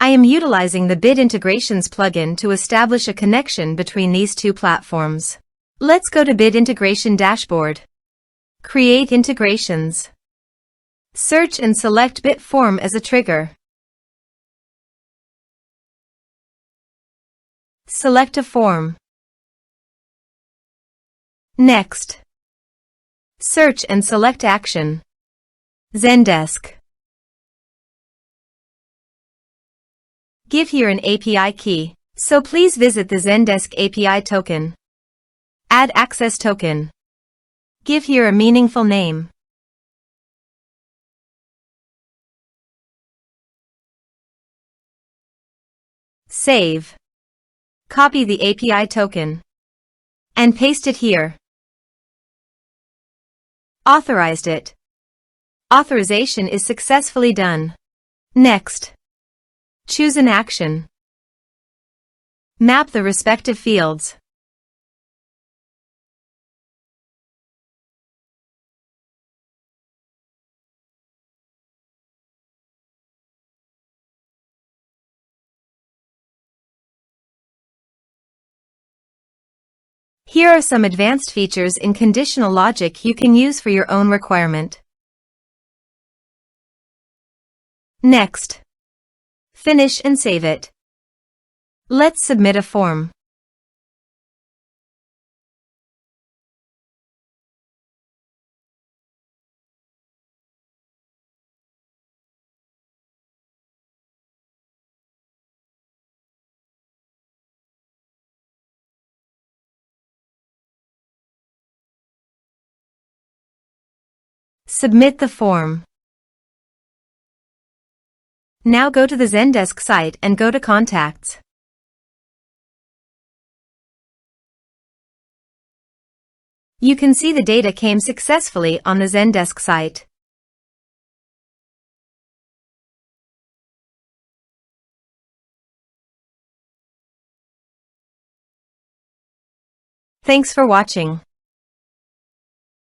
I am utilizing the Bit Integrations plugin to establish a connection between these two platforms. Let's go to Bit Integration Dashboard. Create integrations. Search and select Bit Form as a trigger. Select a form. Next. Search and select action. Zendesk. Give here an API key, so please visit the Zendesk API token. Add access token. Give here a meaningful name. Save. Copy the API token and paste it here. Authorized it. Authorization is successfully done. Next. Choose an action. Map the respective fields. Here are some advanced features in conditional logic you can use for your own requirement. Next. Finish and save it. Let's submit a form. Submit the form. Now go to the Zendesk site and go to Contacts. You can see the data came successfully on the Zendesk site. Thanks for watching.